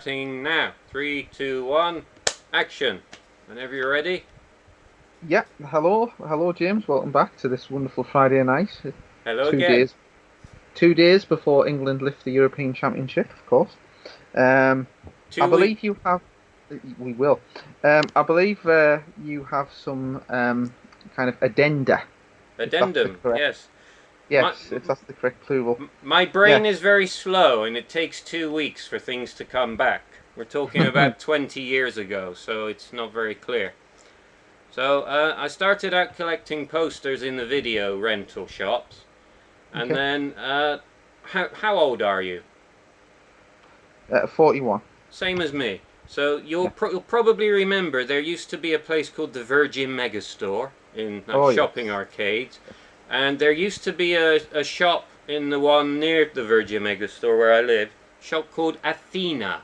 starting now. 3, 2, 1, action. Whenever you're ready. Yeah, hello, James. Welcome back to this wonderful Friday night. Hello Two again. days, 2 days before England lift the European Championship, of course. Um, I 2 weeks. believe you have. We will. I believe you have some kind of addenda, if that's the Addendum, correct. yes. My, Yes, if that's the correct plural. my brain is Yes. very slow and it takes 2 weeks for things to come back. We're talking about 20 years ago, so it's not very clear. So I started out collecting posters in the video rental shops. And Okay. then, how old are you? 41. Same as me. So you'll, Yeah. you'll probably remember there used to be a place called the Virgin Megastore in like Oh shopping yes. arcades, and there used to be a shop in the one near the Virgin Megastore where I live, shop called Athena.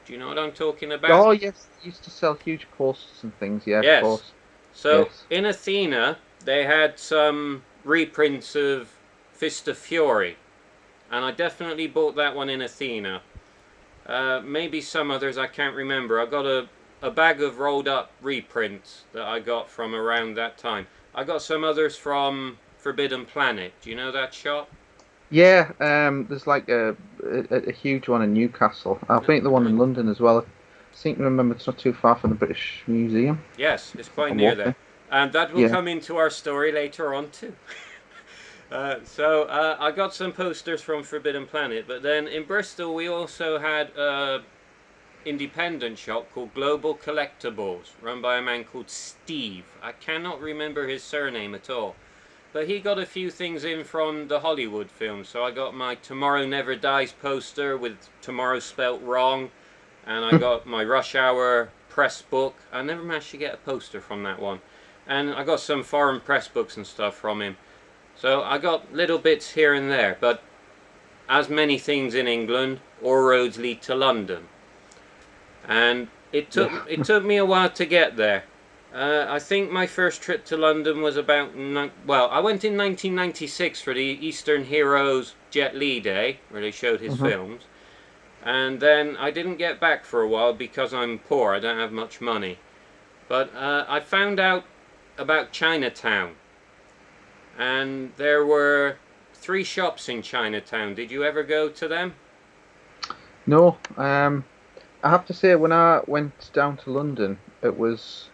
Do you know what I'm talking about? Oh yes. They used to sell huge posters and things. Yeah, of Yes. course. So Yes. in Athena they had some reprints of Fist of Fury, and I definitely bought that one in Athena. Maybe some others I can't remember. I got a bag of rolled up reprints that I got from around that time. I got some others from Forbidden Planet. Do you know that shop? Yeah, there's like a huge one in Newcastle. I think the one in Right. London as well. I seem to remember it's not too far from the British Museum. Yes, it's quite I'm near there. walking. And that will Yeah. come into our story later on too. So I got some posters from Forbidden Planet, but then in Bristol we also had a independent shop called Global Collectibles, run by a man called Steve. I cannot remember his surname at all. But he got a few things in from the Hollywood films. So I got my Tomorrow Never Dies poster with tomorrow spelt wrong. And I got my Rush Hour press book. I never managed to get a poster from that one. And I got some foreign press books and stuff from him. So I got little bits here and there. But as many things in England, all roads lead to London. And Yeah. it took me a while to get there. I think my first trip to London was about well, I went in 1996 for the Eastern Heroes Jet Li Day, where they showed his hmm films, and then I didn't get back for a while because I'm poor. I don't have much money. But I found out about Chinatown, and there were 3 shops in Chinatown. Did you ever go to them? No, I have to say when I went down to London, it was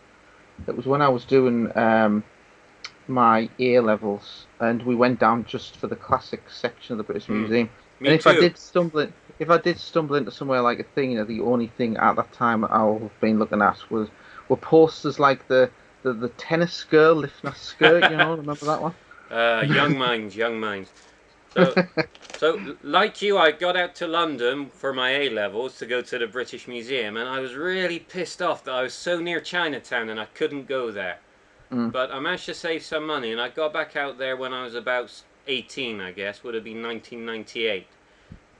when I was doing my A levels, and we went down just for the classic section of the British Hmm. Museum. And Me too. if I did stumble into somewhere like a thing, the only thing at that time I'll have been looking at were posters like the tennis girl lifting her skirt. Remember that one? Young minds, young minds. So, so like you, I got out to London for my A levels to go to the British Museum, and I was really pissed off that I was so near Chinatown and I couldn't go there. Mm, But I managed to save some money, and I got back out there when I was about 18, I guess, would have been 1998.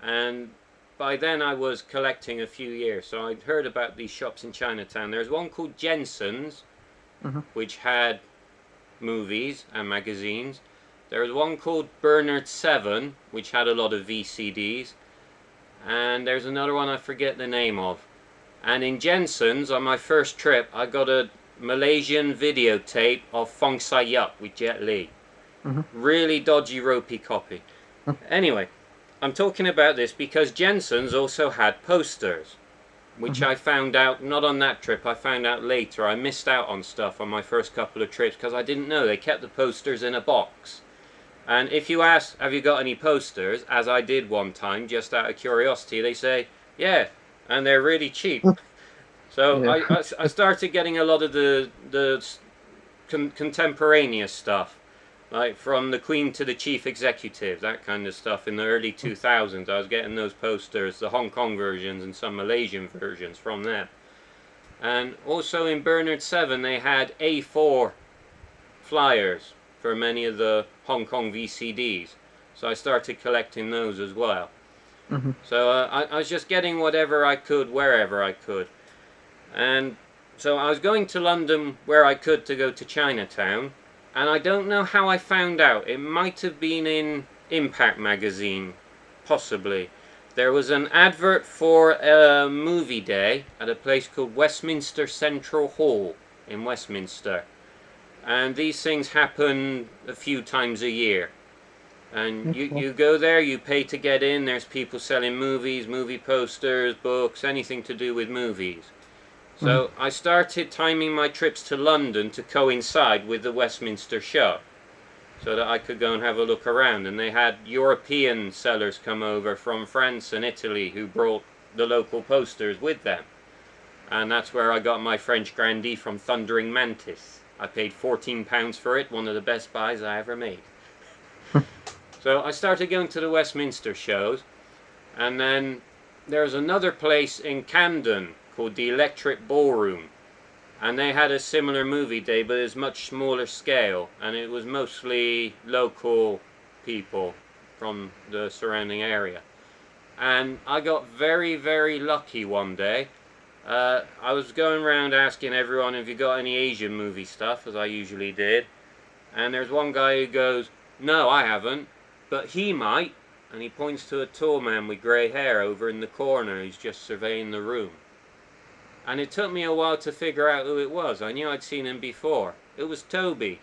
And by then I was collecting a few years, so I'd heard about these shops in Chinatown. There's one called Jensen's, hmm which had movies and magazines. There was one called Bernard 7, which had a lot of VCDs. And there's another one I forget the name of. And in Jensen's, on my first trip, I got a Malaysian videotape of Fong Sai Yup with Jet Li. hmm Really dodgy, ropey copy. Anyway, I'm talking about this because Jensen's also had posters, which hmm I found out not on that trip. I found out later. I missed out on stuff on my first couple of trips because I didn't know they kept the posters in a box. And if you ask, have you got any posters, as I did one time, just out of curiosity, they say, yeah, and they're really cheap. So Yeah. I started getting a lot of the contemporaneous stuff, like from the Queen to the Chief Executive, that kind of stuff in the early 2000s. I was getting those posters, the Hong Kong versions and some Malaysian versions from them. And also in Bernard 7, they had A4 flyers for many of the Hong Kong VCDs. So I started collecting those as well. hmm So I was just getting whatever I could, wherever I could. And so I was going to London where I could to go to Chinatown. And I don't know how I found out. It might have been in Impact magazine, possibly. there was an advert for a movie day at a place called Westminster Central Hall in Westminster. And these things happen a few times a year. And Okay. you go there, you pay to get in, there's people selling movies, movie posters, books, anything to do with movies. Mm. So I started timing my trips to London to coincide with the Westminster show, so that I could go and have a look around. And they had European sellers come over from France and Italy who brought the local posters with them. And that's where I got my French Grandee from Thundering Mantis. I paid £14 for it, one of the best buys I ever made. So I started going to the Westminster shows, and then there's another place in Camden called the Electric Ballroom, and they had a similar movie day, but it's much smaller scale, and it was mostly local people from the surrounding area. And I got very, very lucky one day. I was going around asking everyone if you got any Asian movie stuff, as I usually did, and there's one guy who goes, "No, I haven't, but he might," and he points to a tall man with grey hair over in the corner who's just surveying the room. And it took me a while to figure out who it was. I knew I'd seen him before. It was Toby,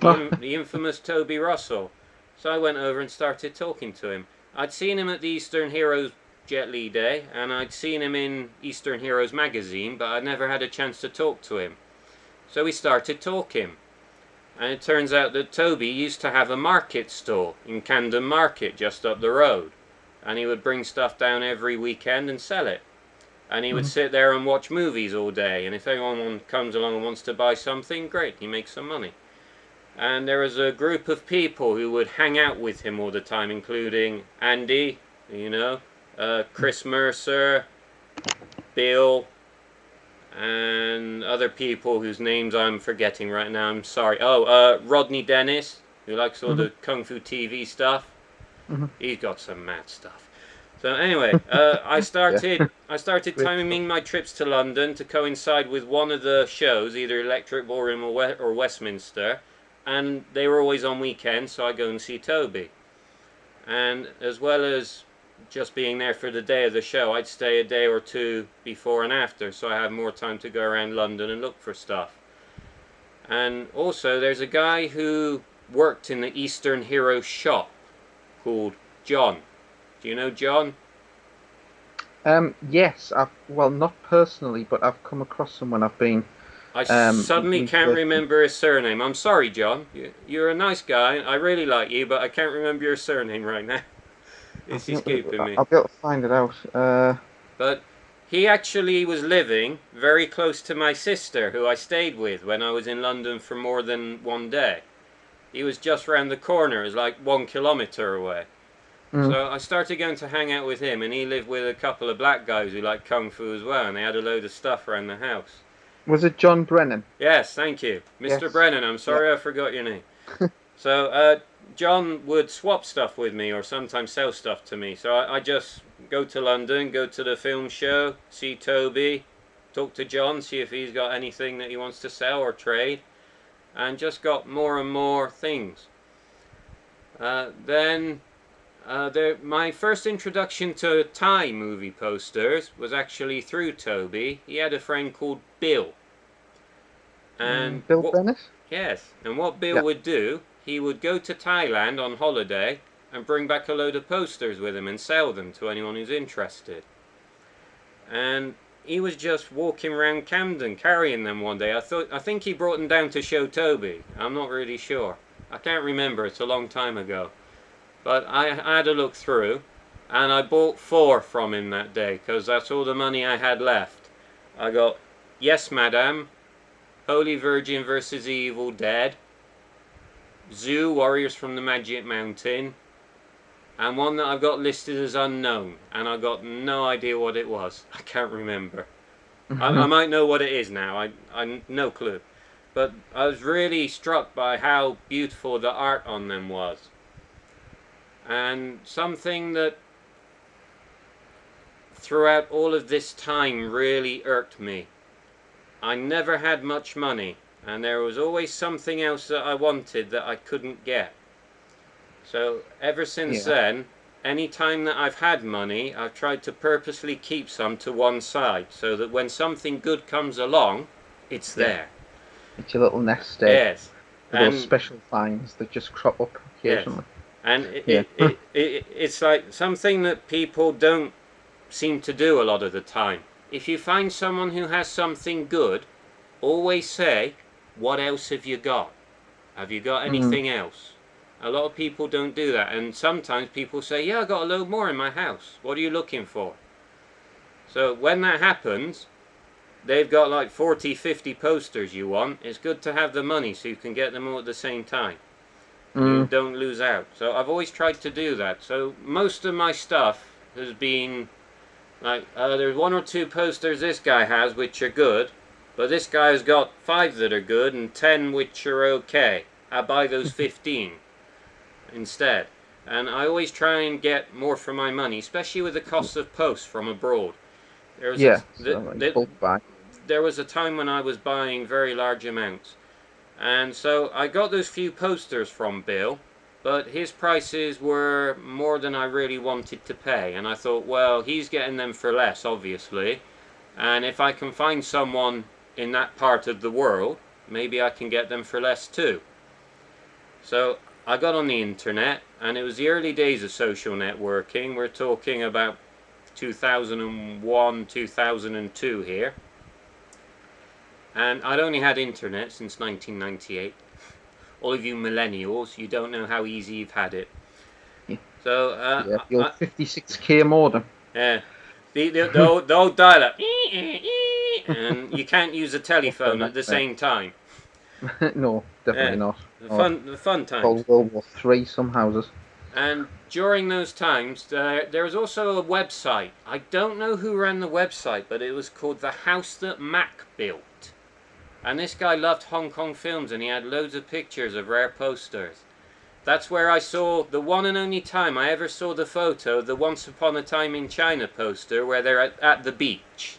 the infamous Toby Russell. So I went over and started talking to him. I'd seen him at the Eastern Heroes Jet Li Day, and I'd seen him in Eastern Heroes magazine, but I'd never had a chance to talk to him. So we started talking. And it turns out that Toby used to have a market stall in Camden Market just up the road. And he would bring stuff down every weekend and sell it. And he would sit there and watch movies all day. And if anyone comes along and wants to buy something, great, he makes some money. And there was a group of people who would hang out with him all the time, including Andy, Chris Mercer, Bill, and other people whose names I'm forgetting right now. I'm sorry. Rodney Dennis, who likes all the Kung Fu TV stuff. He's got some mad stuff. So anyway, I started timing my trips to London to coincide with one of the shows, either Electric Ballroom or Westminster, and they were always on weekends, so I go and see Toby. And as well as just being there for the day of the show, I'd stay a day or two before and after, so I had more time to go around London and look for stuff. And also, there's a guy who worked in the Eastern Hero shop called John. Do you know John? Yes, well, not personally, but I've come across him when I've been. I suddenly can't researching. remember his surname. I'm sorry, John. You're a nice guy. I really like you, but I can't remember your surname right now. It's escaping me. I'll be able to find it out. But he actually was living very close to my sister, who I stayed with when I was in London for more than one day. He was just round the corner. It was like 1 kilometre away. So I started going to hang out with him, and he lived with a couple of black guys who liked Kung Fu as well, and they had a load of stuff around the house. Was it John Brennan? Yes, thank you. Mr. Yes. Brennan, I'm sorry I forgot your name. So John would swap stuff with me or sometimes sell stuff to me. So I just go to London, go to the film show, see Toby, talk to John, see if he's got anything that he wants to sell or trade, and just got more and more things. My first introduction to Thai movie posters was actually through Toby. He had a friend called Bill. And Bill Bennett? Yes, and what Bill would do, he would go to Thailand on holiday and bring back a load of posters with him and sell them to anyone who's interested. And he was just walking around Camden carrying them one day. I think he brought them down to show Toby. I'm not really sure. I can't remember, it's a long time ago. But I had a look through, and I bought 4 from him that day, because that's all the money I had left. I got Yes Madam, Holy Virgin vs. Evil Dead, Zoo, Warriors from the Magic Mountain, and one that I've got listed as unknown, and I got no idea what it was. I can't remember. I might know what it is now, I no clue. But I was really struck by how beautiful the art on them was. And something that throughout all of this time really irked me. I never had much money, and there was always something else that I wanted that I couldn't get. So ever since then, any time that I've had money, I've tried to purposely keep some to one side so that when something good comes along, it's Yeah. there. It's your little nest egg Yes. for those And special finds that just crop up yes. occasionally. And Yeah. it's like something that people don't seem to do a lot of the time. If you find someone who has something good, always say, what else have you got? Have you got Mm. anything else? A lot of people don't do that, and sometimes people say, yeah, I got a load more in my house. What are you looking for? So when that happens, they've got like 40, 50 posters you want. It's good to have the money so you can get them all at the same time. And you Mm. don't lose out. So I've always tried to do that. So most of my stuff has been like, there's 1 or 2 posters this guy has which are good, but this guy has got 5 that are good and 10 which are okay. I buy those 15 instead. And I always try and get more for my money, especially with the cost of post from abroad. There was a Yeah. So like bulk buy. there was a time when I was buying very large amounts, and so I got those few posters from Bill, but his prices were more than I really wanted to pay, and I thought, well, he's getting them for less, obviously, and if I can find someone in that part of the world, maybe I can get them for less too. So I got on the internet, and it was the early days of social networking. We're talking about 2001, 2002 here. And I'd only had internet since 1998. All of you millennials, you don't know how easy you've had it. Yeah. So, Yeah. The old 56K modem. yeah, the old dial-up, and you can't use a telephone at the same time. No, definitely Yeah, not. the fun times. Called World War III some houses. And during those times, there was also a website. I don't know who ran the website, but it was called The House That Mac Built. And this guy loved Hong Kong films, and he had loads of pictures of rare posters. That's where I saw the one and only time I ever saw the photo of the Once Upon a Time in China poster where they're at the beach.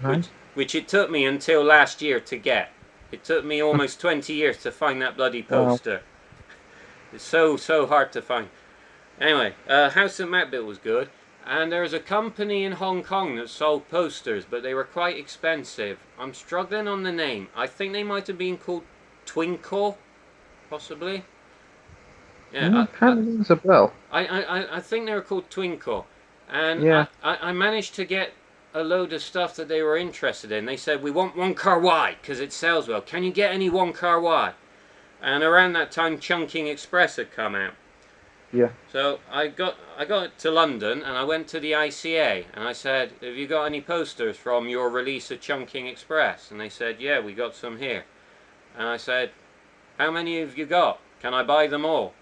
Right. Which it took me until last year to get. It took me almost 20 years to find that bloody Wow. poster. It's so hard to find. Anyway, House at Macbeth was good. And there was a company in Hong Kong that sold posters, but they were quite expensive. I'm struggling on the name. I think they might have been called Twinkle, possibly. Yeah, Kind of rings a bell. I think they were called Twinkle. And Yeah. I managed to get a load of stuff that they were interested in. They said, we want Wong Kar-wai because it sells well. Can you get any Wong Kar-wai? And around that time, Chungking Express had come out. Yeah. So I got to London and I went to the ICA and I said, have you got any posters from your release of Chungking Express? And they said, yeah, we got some here. And I said, how many have you got? Can I buy them all?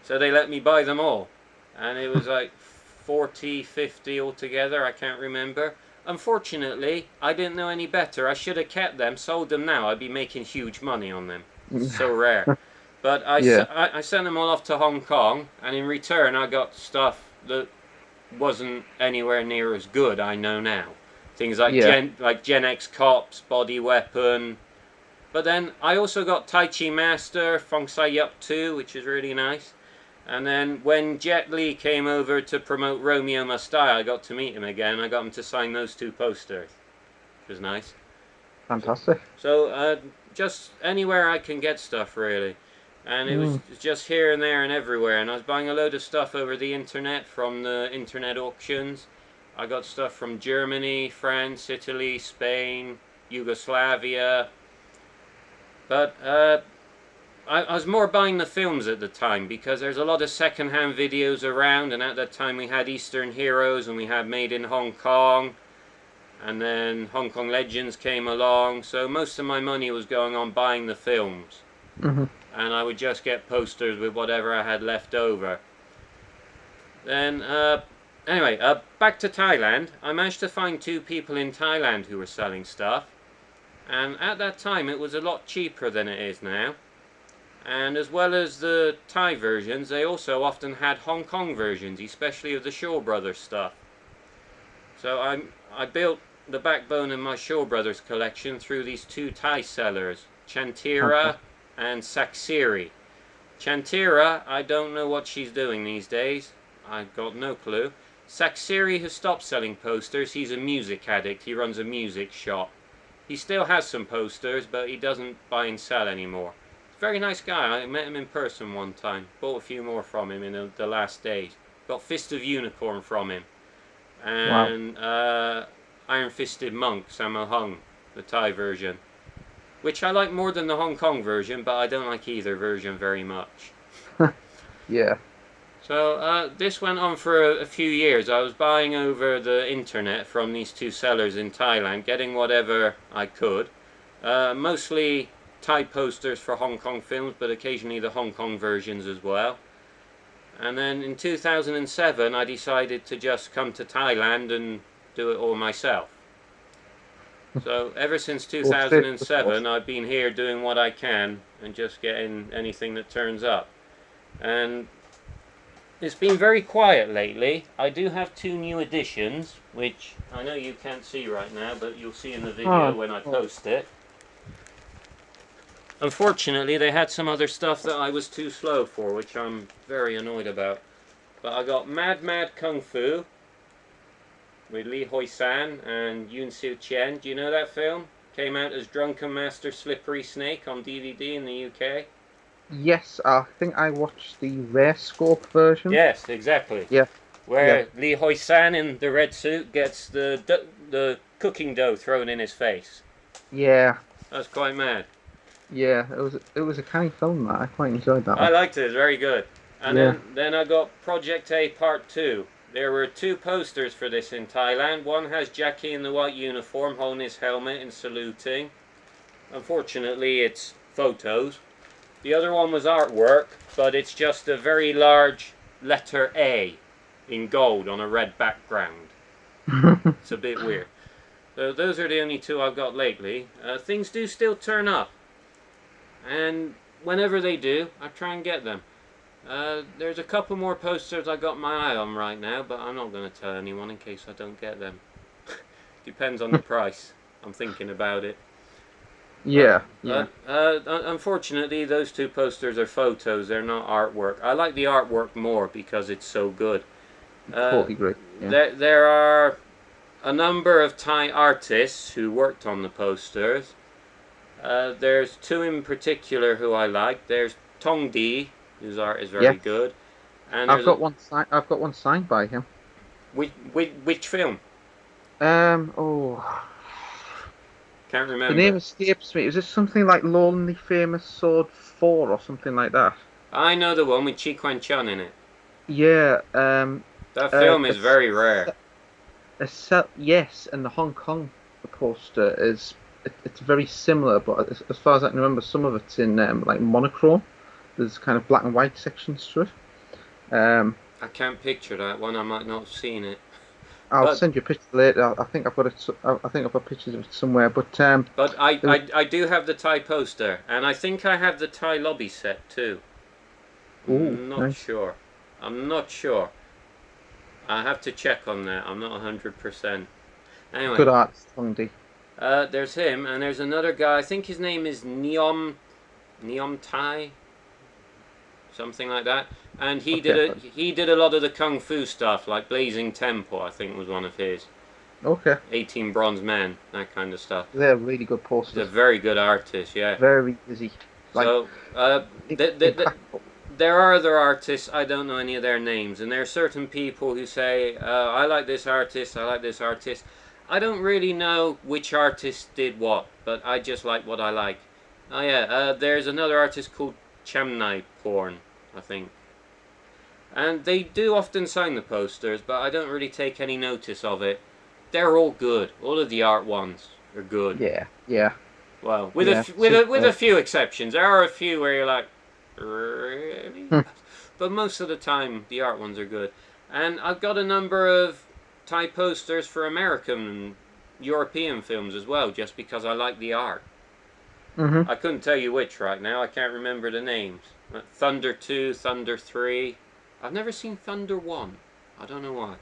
So they let me buy them all. And it was like 40, 50 altogether, I can't remember. Unfortunately, I didn't know any better. I should have kept them, sold them now. I'd be making huge money on them. So rare. But Yeah. I sent them all off to Hong Kong, and in return I got stuff that wasn't anywhere near as good, I know now. Things like Yeah. Gen X Cops, Body Weapon. But then I also got Tai Chi Master, Fong Sai Yup 2, which is really nice. And then when Jet Li came over to promote Romeo Must Die, I got to meet him again. I got him to sign those 2 posters, which was nice. Fantastic. So just anywhere I can get stuff, really. And it was just here and there and everywhere. And I was buying a load of stuff over the internet from the internet auctions. I got stuff from Germany, France, Italy, Spain, Yugoslavia. But I was more buying the films at the time because there's a lot of second-hand videos around. And at that time we had Eastern Heroes and we had Made in Hong Kong. And then Hong Kong Legends came along. So most of my money was going on buying the films. Mm-hmm. And I would just get posters with whatever I had left over. Then, anyway, back to Thailand. I managed to find 2 people in Thailand who were selling stuff. And at that time it was a lot cheaper than it is now. And as well as the Thai versions, they also often had Hong Kong versions, especially of the Shaw Brothers stuff. So I built the backbone of my Shaw Brothers collection through these 2 Thai sellers, Chantira and Saksiri. Chantira, I don't know what she's doing these days. I got no clue. Saxeri has stopped selling posters. He's a music addict. He runs a music shop. He still has some posters, but he doesn't buy and sell anymore. Very nice guy. I met him in person one time. Bought a few more from him in the last days. Got Fist of Unicorn from him. Wow. And Iron Fisted Monk, Sammo Hung, the Thai version. Which I like more than the Hong Kong version, but I don't like either version very much. Yeah. So this went on for a few years. I was buying over the internet from these two sellers in Thailand, getting whatever I could. Mostly Thai posters for Hong Kong films, but occasionally the Hong Kong versions as well. And then in 2007 I decided to just come to Thailand and do it all myself. So ever since 2007 I've been here doing what I can and just getting anything that turns up. And it's been very quiet lately. I do have 2 new editions, which I know you can't see right now, but you'll see in the video when I post it. Unfortunately, they had some other stuff that I was too slow for, which I'm very annoyed about. But I got Mad Mad Kung Fu with Lee Hoi San and Yoon Soo Chien. Do you know that film? Came out as Drunken Master Slippery Snake on DVD in the UK. Yes, I think I watched the Rare Scope version. Yes, exactly. Yeah. Where Lee Hoi San in the red suit gets the cooking dough thrown in his face. Yeah. That's quite mad. Yeah, it was a kind of film that I quite enjoyed that one. I liked it. It's very good. And then I got Project A Part 2. There were 2 posters for this in Thailand. One has Jackie in the white uniform holding his helmet and saluting. Unfortunately, it's photos. The other one was artwork, but it's just a very large letter A in gold on a red background. It's a bit weird. So those are the only 2 I've got lately. Things do still turn up. And whenever they do, I try and get them. There's a couple more posters I got my eye on right now, but I'm not going to tell anyone in case I don't get them. Depends on the price. I'm thinking about it. Yeah. Unfortunately, those 2 posters are photos. They're not artwork. I like the artwork more because it's so good. Totally agree. Yeah. There are a number of Thai artists who worked on the posters. There's 2 in particular who I like. There's Tong Di, whose art is very good. And I've got one signed by him. Which film? Oh, Can't remember. the name escapes me. Is it something like Lonely Famous Sword 4 or something like that? I know the one with Chi Kwan Chun in it. Yeah. That film is very rare. Yes, and the Hong Kong poster is it's very similar, but as far as I can remember, some of it's in like monochrome. There's kind of black and white sections to it. I can't picture that one. I might not have seen it. I'll send you a picture later. I think I've got it. I think I've got pictures of it somewhere. But I do have the Thai poster, and I think I have the Thai lobby set too. I'm not sure. I'm not sure. I have to check on that. I'm not 100%. Anyway. Good artist, Tong Di. There's him, and there's another guy. I think his name is Neom Thai, something like that. And he did a lot of the kung fu stuff, like Blazing Temple. I think was one of his. Okay. 18 Bronze Men, that kind of stuff. They're really good posters. He's a very good artist, yeah. Very busy. So there are other artists. I don't know any of their names, and there are certain people who say, "I like this artist. I like this artist." I don't really know which artist did what, but I just like what I like. Oh yeah, there's another artist called Chamnai Porn, I think. And they do often sign the posters, but I don't really take any notice of it. They're all good. All of the art ones are good. Yeah. Well, with a few exceptions. There are a few where you're like, really? But most of the time, the art ones are good. And I've got a number of Thai posters for American and European films as well, just because I like the art. Mm-hmm. I couldn't tell you which right now. I can't remember the names. Thunder 2, Thunder 3. I've never seen Thunder 1. I don't know why.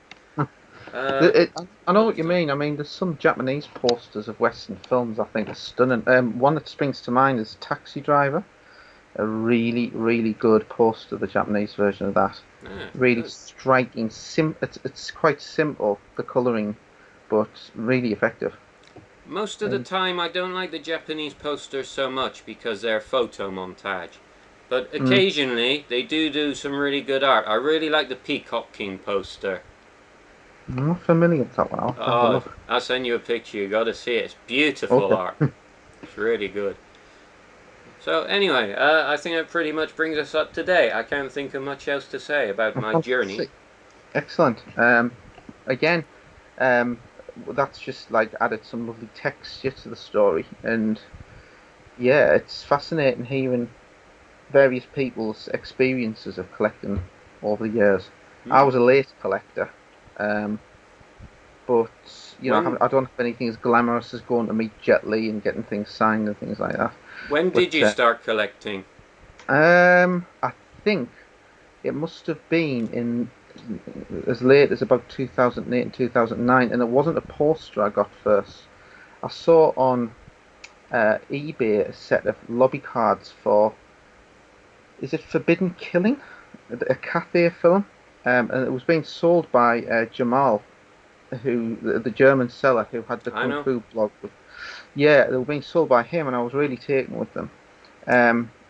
I know what you mean. I mean, there's some Japanese posters of Western films I think are stunning. One that springs to mind is Taxi Driver. A really, really good poster, the Japanese version of that. Ah, Really good. striking. It's quite simple, the colouring, but really effective. Most of the And time, I don't like the Japanese posters so much because they're photo montage. But mm, occasionally, they do some really good art. I really like the Peacock King poster. I'm not familiar with that one. I'll have to have a Oh, look. I'll send you a picture. You got to see it. It's beautiful Okay. art. It's really good. So anyway, I think that pretty much brings us up to date. I can't think of much else to say about Oh, my journey. fantastic. Excellent. Again, um, that's just like added some lovely texture to the story, and yeah, it's fascinating hearing various people's experiences of collecting over the years. I Hmm. was a late collector, um, but When I don't have anything as glamorous as going to meet Jet Li and getting things signed and things like that. when did But you start collecting? I think it must have been in as late as about 2008 and 2009, and it wasn't a poster I got first. I saw on eBay a set of lobby cards for, is it Forbidden Killing, a cafe film, and it was being sold by Jamal, who the German seller who had the I kung know. fu blog. Yeah, they were being sold by him, and I was really taken with them.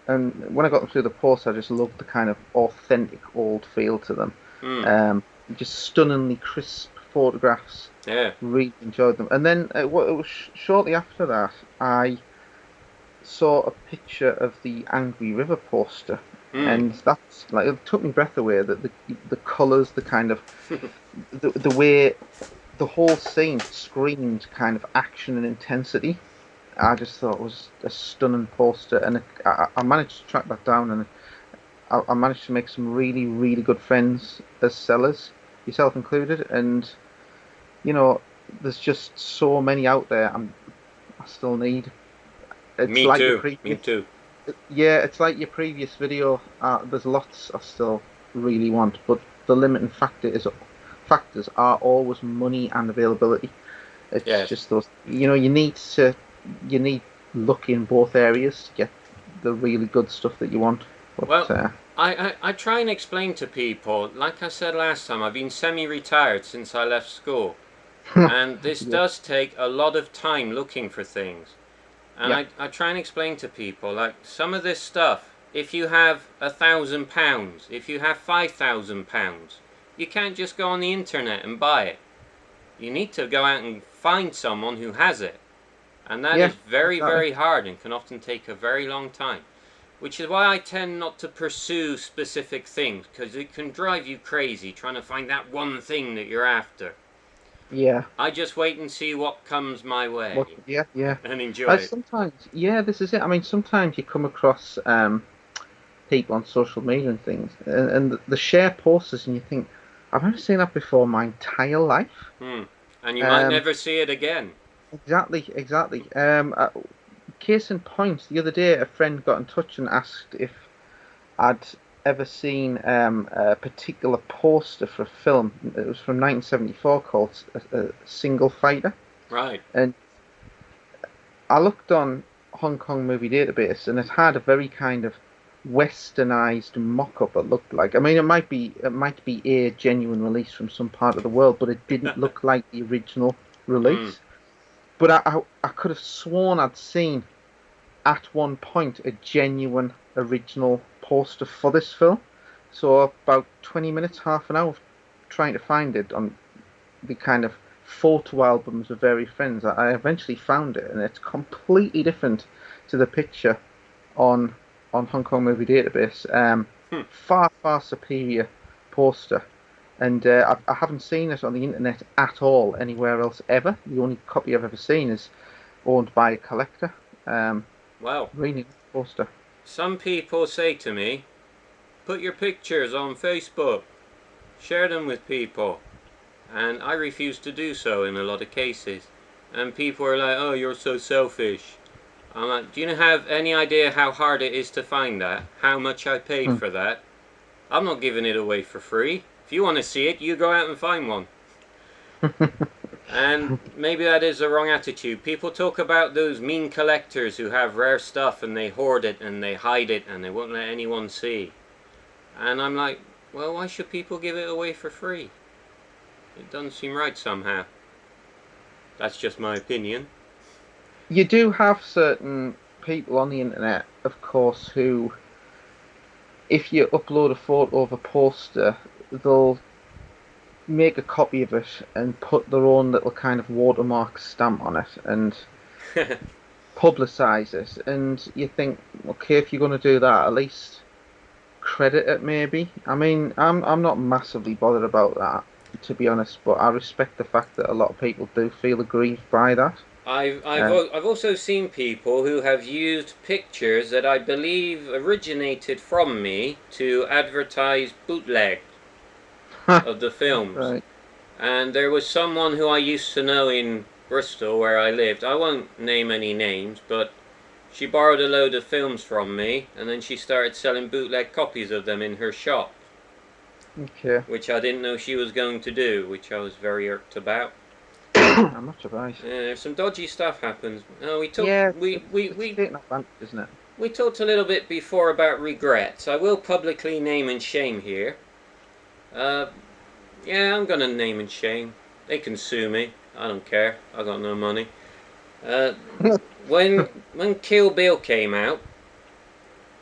And when I got them through the post, I just loved the kind of authentic old feel to them. Hmm. Just stunningly crisp photographs. Yeah. Really enjoyed them. And then it was shortly after that, I saw a picture of the Angry River poster, Hmm. and that's like it took me breath away. That the colours, the kind of the way the whole scene screamed kind of action and intensity. I just thought it was a stunning poster, and I managed to track that down, and I managed to make some really, really good friends as sellers, yourself included. And you know, there's just so many out there. I still need. It's Me like your too. Me previous, too. yeah, it's like your previous video. There's lots I still really want, but the limiting factors are always money and availability. It's Yes. just those, you need luck in both areas to get the really good stuff that you want. But Well, I try and explain to people, like I said last time, I've been semi-retired since I left school. And this yeah, does take a lot of time looking for things. And yeah, I try and explain to people, like, some of this stuff, if you have £1,000, if you have £5,000, you can't just go on the internet and buy it. You need to go out and find someone who has it. And that yeah, is very, exactly. very hard and can often take a very long time. Which is why I tend not to pursue specific things, because it can drive you crazy trying to find that one thing that you're after. Yeah. I just wait and see what comes my What? way Yeah, yeah. and enjoy I it. sometimes, yeah, this is it. I mean, sometimes you come across people on social media and things, and the share posters, and you think, I've never seen that before in my entire life. Hmm. And you might Um, never see it again. exactly, exactly. Case in point, the other day, a friend got in touch and asked if I'd ever seen a particular poster for a film. It was from 1974 called Single Fighter. Right. And I looked on Hong Kong Movie Database, and it had a very kind of westernized mock-up. It looked like. I mean, it might be a genuine release from some part of the world, but it didn't look like the original Hmm. release. But I could have sworn I'd seen at one point a genuine original poster for this film. So about 20 minutes, half an hour trying to find it on the kind of photo albums of various friends. I eventually found it, and it's completely different to the picture on Hong Kong Movie Database. Hmm. Far far superior poster, and I haven't seen it on the internet at all anywhere else ever. The only copy I've ever seen is owned by a collector. Um, Well, Really nice poster. some people say to me, put your pictures on Facebook, share them with people. And I refuse to do so in a lot of cases. And people are like, oh, you're so selfish. I'm like, do you have any idea how hard it is to find that? How much I paid Hmm. for that? I'm not giving it away for free. If you want to see it, you go out and find one. And maybe that is the wrong attitude. People talk about those mean collectors who have rare stuff and they hoard it and they hide it and they won't let anyone see. And I'm like, Well, why should people give it away for free? It doesn't seem right somehow. That's just my opinion. You do have certain people on the internet, of course, who, if you upload a photo of a poster, they'll make a copy of it and put their own little kind of watermark stamp on it and publicize it. And you think, okay, if you're going to do that, at least credit it, maybe. I mean, I'm not massively bothered about that, to be honest, but I respect the fact that a lot of people do feel aggrieved by that. I've Uh, also seen people who have used pictures that I believe originated from me to advertise bootleg of the films. right. And there was someone who I used to know in Bristol where I lived. I won't name any names, but she borrowed a load of films from me and then she started selling bootleg copies of them in her shop, Okay. which I didn't know she was going to do, which I was very irked about. I'm not surprised. Some dodgy stuff happens. We talked Yeah, we, we, it's we taking advantage, isn't it? we talked a little bit before about regrets. I will publicly name and shame here. Uh, yeah, I'm gonna name and shame. They can sue me. I don't care. I got no money. Uh, when Kill Bill came out,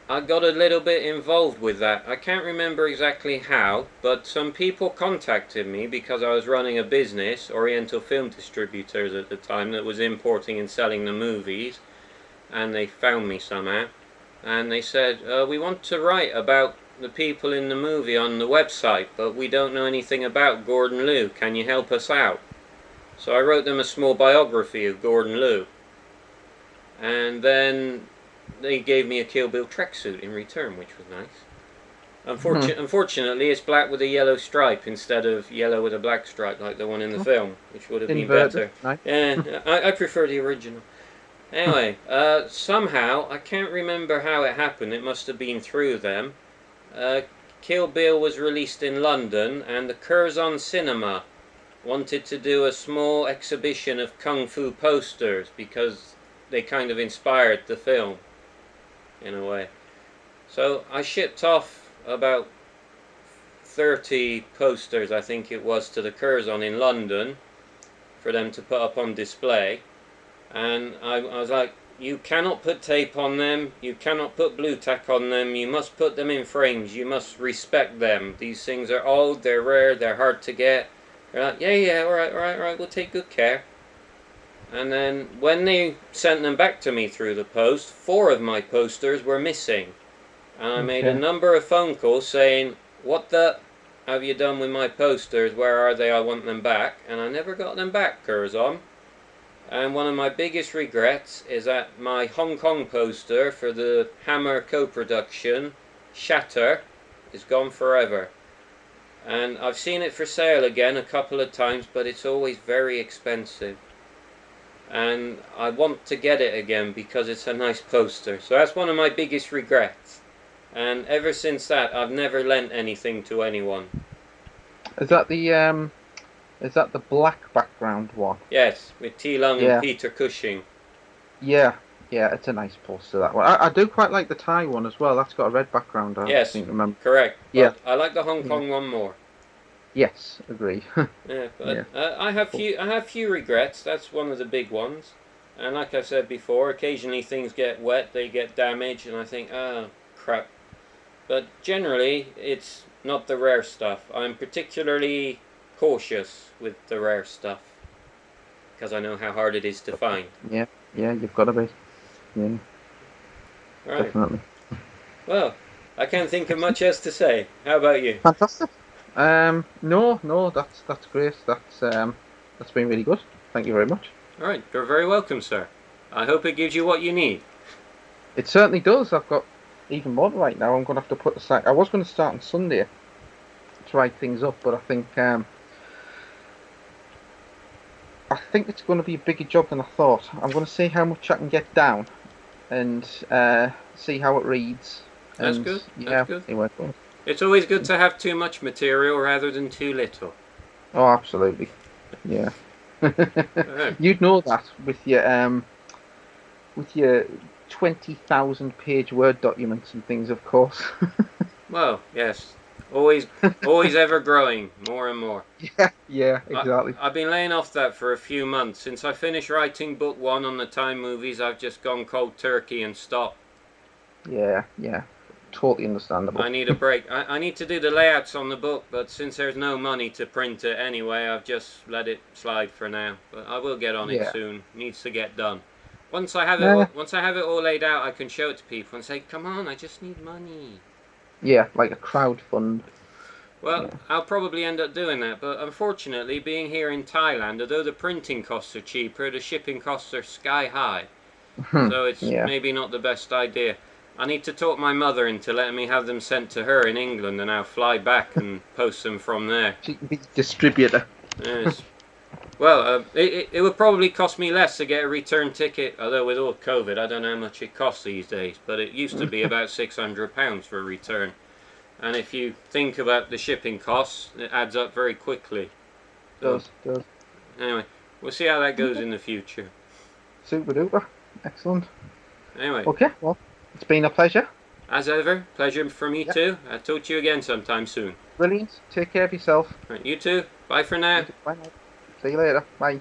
I got a little bit involved with that. I can't remember exactly how, but some people contacted me because I was running a business, Oriental Film Distributors at the time, that was importing and selling the movies, and they found me somehow. And they said, we want to write about the people in the movie on the website, but we don't know anything about Gordon Liu. Can you help us out? So I wrote them a small biography of Gordon Liu. And then they gave me a Kill Bill tracksuit in return, which was nice. Unfortunately, it's black with a yellow stripe instead of yellow with a black stripe like the one in the film, which would have been Inverted. better. Nice. Yeah, I prefer the original. Anyway, somehow, I can't remember how it happened, it must have been through them. Kill Bill was released in London, and the Curzon Cinema wanted to do a small exhibition of kung fu posters because they kind of inspired the film, in a way. So I shipped off about 30 posters, I think it was, to the Curzon in London for them to put up on display. And I was like, you cannot put tape on them, you cannot put blue tack on them, you must put them in frames, you must respect them. These things are old, they're rare, they're hard to get. They're like, yeah, alright, we'll take good care. And then when they sent them back to me through the post, 4 of my posters were missing. And I made a number of phone calls saying, what the have you done with my posters? Where are they? I want them back. And I never got them back, Curzon. And one of my biggest regrets is that my Hong Kong poster for the Hammer co-production, Shatter, is gone forever. And I've seen it for sale again a couple of times, but it's always very expensive. And I want to get it again because it's a nice poster. So that's one of my biggest regrets. And ever since that, I've never lent anything to anyone. Is that the black background one? Yes, with T. Lung and Peter Cushing. Yeah, it's a nice poster, that one. I do quite like the Thai one as well. That's got a red background, I seem to remember. Correct. Yeah. I like the Hong Kong one more. Yes, agree. Yeah, but I have few regrets. That's one of the big ones. And like I said before, occasionally things get wet, they get damaged, and I think, crap. But generally, it's not the rare stuff. I'm particularly cautious with the rare stuff because I know how hard it is to find. Yeah, you've got to be. Yeah, right. Definitely. Well, I can't think of much else to say. How about you? Fantastic. No, that's great. That's been really good. Thank you very much. All right, you're very welcome, sir. I hope it gives you what you need. It certainly does. I've got even more right now. I'm going to have to put aside. I was going to start on Sunday to write things up, but I think it's going to be a bigger job than I thought. I'm going to see how much I can get down and see how it reads. That's good. Yeah, that's good. See where it goes. It's always good to have too much material rather than too little. Oh, absolutely. Yeah. You'd know that with your 20,000 page Word documents and things, of course. Well, yes. Always, always ever growing, more and more. Yeah, exactly. I've been laying off that for a few months. Since I finished writing book one on the Time movies, I've just gone cold turkey and stopped. Yeah. Totally I understandable. need a break. I need to do the layouts on the book, but since there's no money to print it anyway, I've just let it slide for now. But I will get on it Yeah. soon. Needs to get done. Once I have it, Nah, once I have it all laid out, I can show it to people and say, "Come on, I just need money." yeah, like a crowd fund. Well, Yeah. I'll probably end up doing that, but unfortunately, being here in Thailand, although the printing costs are cheaper, the shipping costs are sky high. So it's Yeah. maybe not the best idea. I need to talk my mother into letting me have them sent to her in England, and I'll fly back and post them from there. She can be distributor. Yes. Well, it would probably cost me less to get a return ticket, although with all COVID, I don't know how much it costs these days, but it used to be about £600 for a return. And if you think about the shipping costs, it adds up very quickly. So, Does. anyway, we'll see how that goes Okay. in the future. Super duper. Excellent. Anyway, Okay, well, it's been a pleasure. as ever, pleasure for me Yeah. too. I'll talk to you again sometime soon. Brilliant. Take care of yourself. Right, you too. Bye for now. You too. Bye now. See you later. Bye.